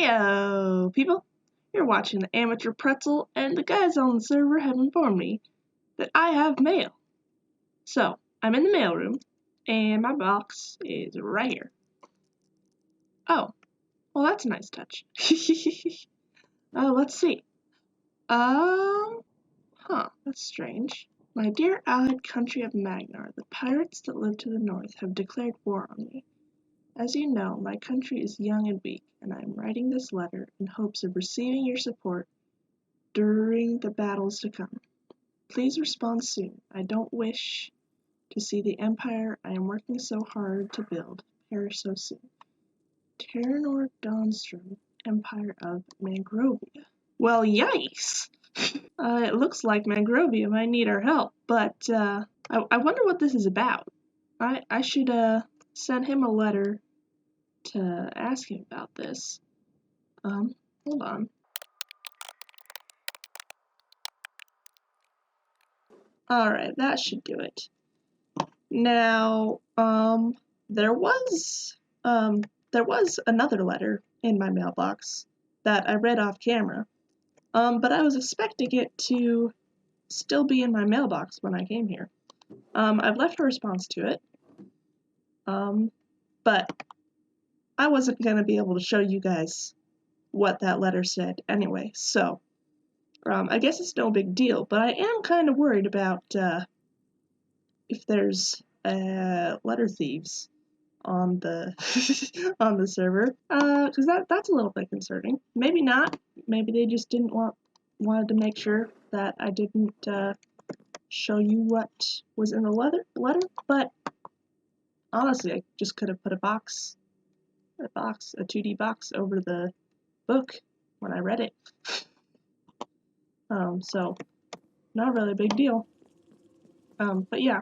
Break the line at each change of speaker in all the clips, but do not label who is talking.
Heyo, people! You're watching the Amateur Pretzel, and the guys on the server have informed me that I have mail. So, I'm in the mailroom, and my box is right here. Oh, well that's a nice touch. Let's see. That's strange. My dear allied country of Magnar, the pirates that live to the north have declared war on me. As you know, my country is young and weak, and I am writing this letter in hopes of receiving your support during the battles to come. Please respond soon. I don't wish to see the empire I am working so hard to build perish so soon. Terranor Dawnstrom, Empire of Mangrovia. Well, yikes! It looks like Mangrovia might need our help, but I wonder what this is about. I should send him a letter to ask him about this. Hold on. Alright, that should do it. Now, there was another letter in my mailbox that I read off camera. But I was expecting it to still be in my mailbox when I came here. I've left a response to it. But I wasn't going to be able to show you guys what that letter said anyway, so I guess it's no big deal, but I am kind of worried about if there's letter thieves on the on the server, because that's a little bit concerning. Maybe not. Maybe they just didn't wanted to make sure that I didn't show you what was in the letter. But honestly, I just could have put a 2D box over the book when I read it. So not really a big deal. But yeah,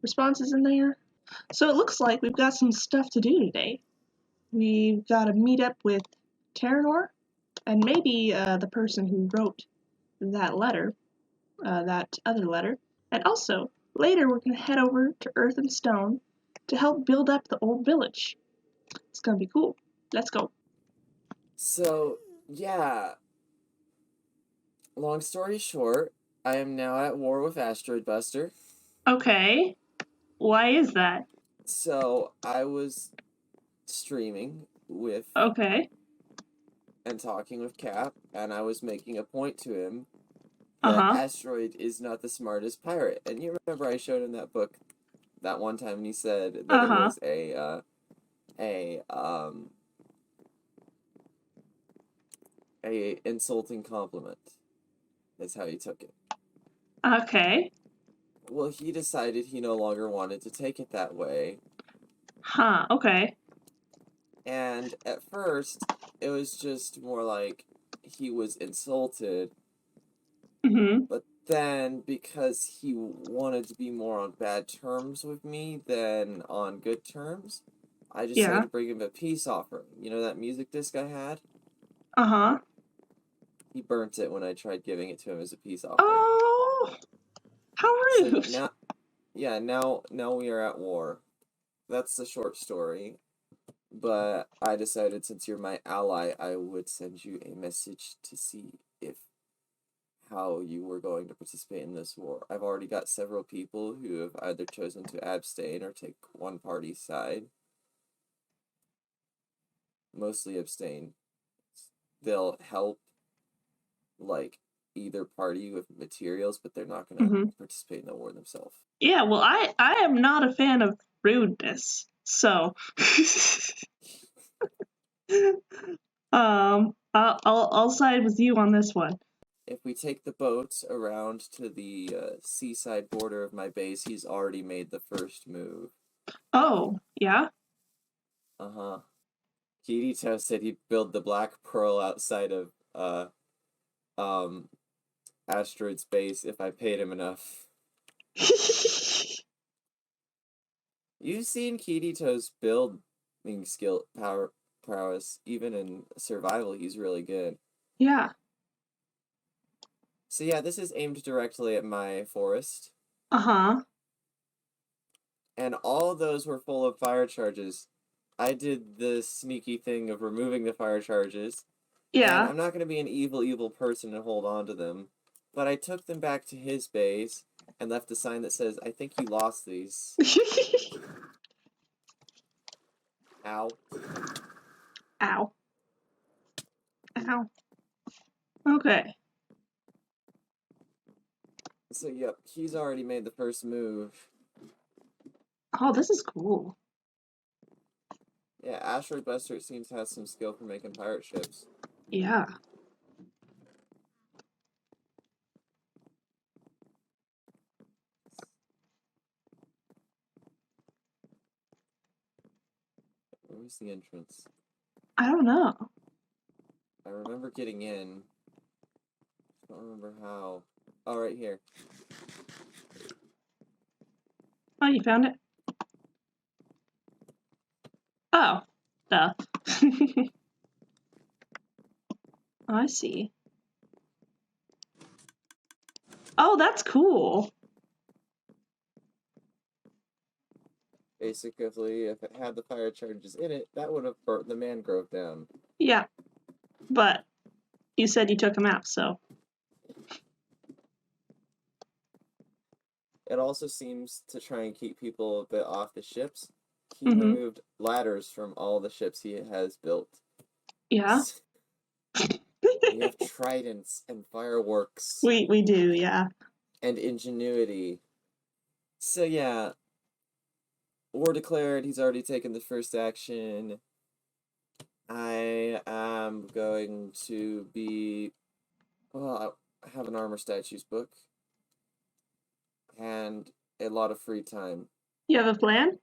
responses in there. So it looks like we've got some stuff to do today. We've got to meet up with Terranor and maybe the person who wrote that letter, that other letter. And also, later we're going to head over to Earth and Stone to help build up the old village. It's going to be cool. Let's go.
So, yeah. Long story short, I am now at war with Asteroid Buster.
Okay. Why is that?
So, I was streaming with...
Okay.
And talking with Cap, and I was making a point to him that Asteroid is not the smartest pirate. And you remember I showed him that book that one time, and he said that it was a insulting compliment. That's how he took it.
Okay.
Well, he decided he no longer wanted to take it that way.
Okay.
And at first, it was just more like he was insulted. But then, because he wanted to be more on bad terms with me than on good terms, I decided to bring him a peace offering. You know that music disc I had? He burnt it when I tried giving it to him as a peace offering.
Oh, how rude!
So now we are at war. That's the short story. But I decided, since you're my ally, I would send you a message to see how you were going to participate in this war. I've already got several people who have either chosen to abstain or take one party's side. Mostly abstain. They'll help, like, either party with materials, but they're not going to participate in the war themselves.
Yeah, well, I am not a fan of rudeness, so I'll side with you on this one.
If we take the boats around to the seaside border of my base, he's already made the first move.
Oh, yeah?
Kirito said he'd build the Black Pearl outside of Asteroid's base if I paid him enough. You've seen Kirito's building prowess. Even in survival, he's really good.
Yeah.
So yeah, this is aimed directly at my forest.
And
all of those were full of fire charges. I did the sneaky thing of removing the fire charges, and
Yeah.
I'm not going to be an evil person and hold on to them, but I took them back to his base and left a sign that says, "I think you lost these." Ow.
Ow. Ow. Okay.
So, yep, he's already made the first move.
Oh, this is cool.
Yeah, Asteroid Buster seems to have some skill for making pirate ships.
Yeah.
Where was the entrance?
I don't know.
I remember getting in. I don't remember how. Oh, right here.
Oh, you found it? Oh. Duh. I see. Oh, that's cool.
Basically, if it had the fire charges in it, that would have burnt the mangrove down.
Yeah. But you said you took them out, so.
It also seems to try and keep people a bit off the ships. He
Mm-hmm.
removed ladders from all the ships he has built.
Yeah.
We have tridents and fireworks
we do, yeah.
and ingenuity. So yeah, war declared. He's already taken the first action. I am going to be. Well, I have an armor statues book and a lot of free time.
You have a plan?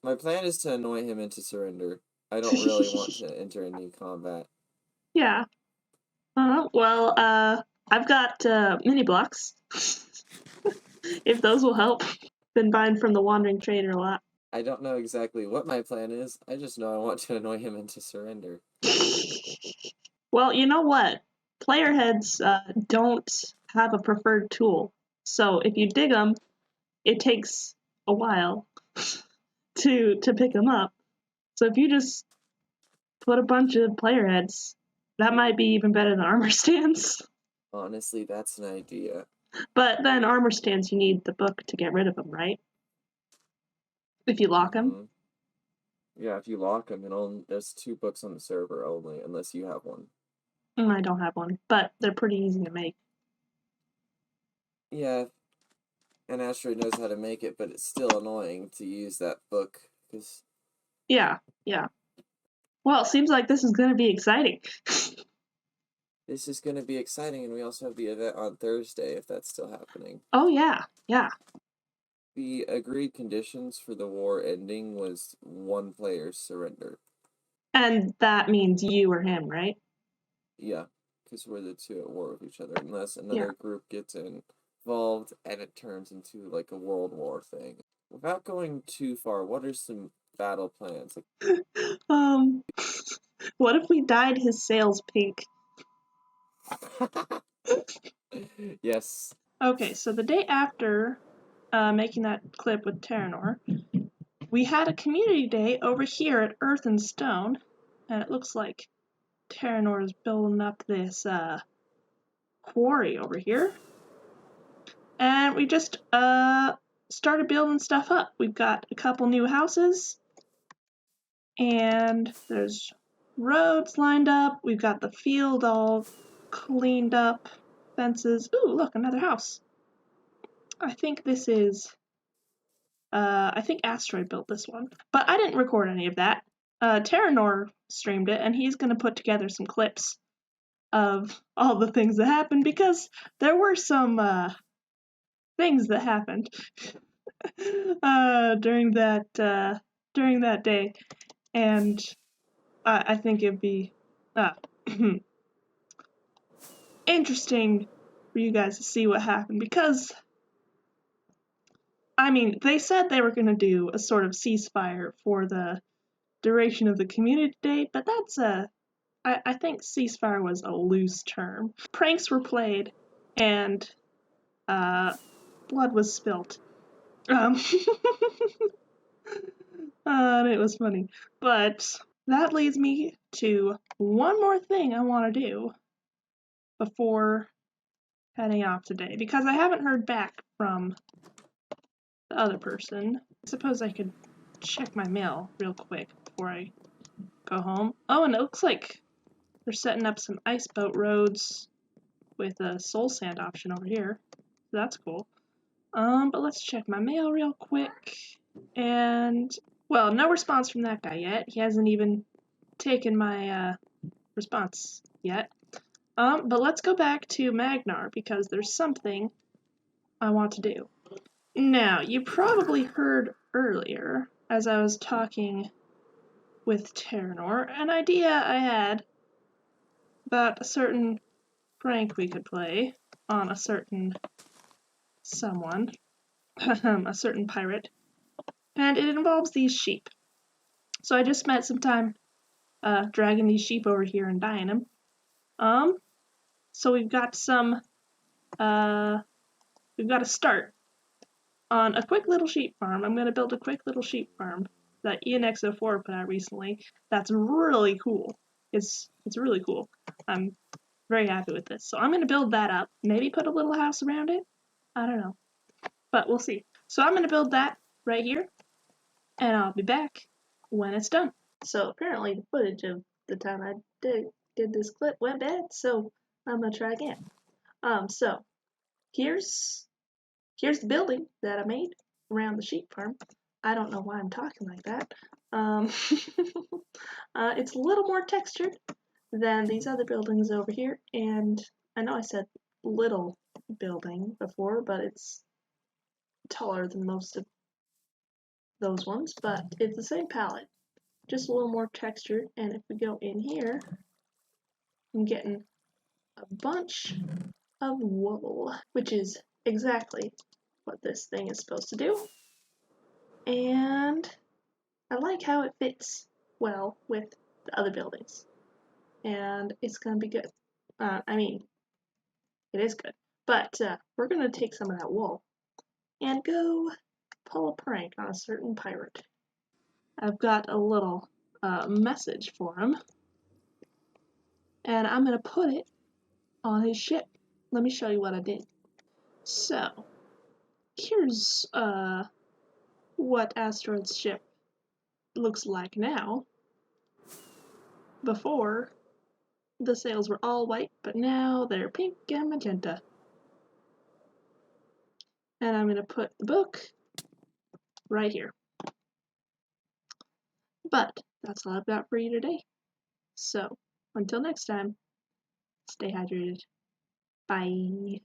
My plan is to annoy him into surrender. I don't really want to enter any combat.
Yeah. Well, I've got mini blocks. If those will help. Been buying from the Wandering Trader a lot.
I don't know exactly what my plan is. I just know I want to annoy him into surrender.
Well, you know what? Player heads don't have a preferred tool. So if you dig them, it takes a while to pick them up. So if you just put a bunch of player heads, that might be even better than armor stands.
Honestly, that's an idea.
But then armor stands, you need the book to get rid of them, right? If you lock them.
Yeah, if you lock them, there's 2 books on the server only, unless you have one.
I don't have one, but they're pretty easy to make.
Yeah, an asteroid knows how to make it, but it's still annoying to use that book, because...
Yeah. Well, it seems like this is going to be exciting.
This is going to be exciting, and we also have the event on Thursday, if that's still happening.
Oh, yeah.
The agreed conditions for the war ending was 1 player's surrender.
And that means you or him, right?
Yeah, because we're the 2 at war with each other, unless another group gets involved and it turns into like a world war thing. Without going too far, what are some battle plans?
What if we dyed his sails pink?
Yes.
Okay, so the day after making that clip with Terranor, we had a community day over here at Earth and Stone, and it looks like Terranor is building up this quarry over here. And we just started building stuff up. We've got a couple new houses, and there's roads lined up. We've got the field all cleaned up, fences. Ooh, look, another house. I think this is, I think Asteroid built this one, but I didn't record any of that. Terranor streamed it, and he's going to put together some clips of all the things that happened, because there were some things that happened during that day, and I think it'd be interesting for you guys to see what happened, because I mean, they said they were going to do a sort of ceasefire for the duration of the community day, but that's I think ceasefire was a loose term. Pranks were played, and blood was spilt. Um, And it was funny. But that leads me to one more thing I want to do before heading off today, because I haven't heard back from the other person. I suppose I could check my mail real quick before I go home. Oh, and it looks like they're setting up some ice boat roads with a soul sand option over here. That's cool. But let's check my mail real quick. And, well, no response from that guy yet. He hasn't even taken my response yet. But let's go back to Magnar because there's something I want to do. Now, you probably heard earlier, as I was talking with Terranor, an idea I had about a certain prank we could play on a certain someone, a certain pirate, and it involves these sheep. So I just spent some time dragging these sheep over here and dyeing them. So we've got a start on a quick little sheep farm. I'm going to build a quick little sheep farm that ENX04 put out recently. That's really cool. It's really cool. I'm very happy with this. So I'm going to build that up. Maybe put a little house around it. I don't know. But we'll see. So I'm going to build that right here. And I'll be back when it's done. So apparently the footage of the time I did this clip went bad. So I'm going to try again. So here's the building that I made around the sheep farm. I don't know why I'm talking like that. It's a little more textured than these other buildings over here, and I know I said little building before, but it's taller than most of those ones, but it's the same palette, just a little more textured. And if we go in here, I'm getting a bunch of wool, which is exactly what this thing is supposed to do. And I like how it fits well with the other buildings. And it's going to be good. I mean, it is good. But we're going to take some of that wool and go pull a prank on a certain pirate. I've got a little message for him. And I'm going to put it on his ship. Let me show you what I did. So, here's what Asteroid's ship looks like now. Before, the sails were all white, but now they're pink and magenta. And I'm going to put the book right here. But that's all I've got for you today. So, until next time, stay hydrated. Bye.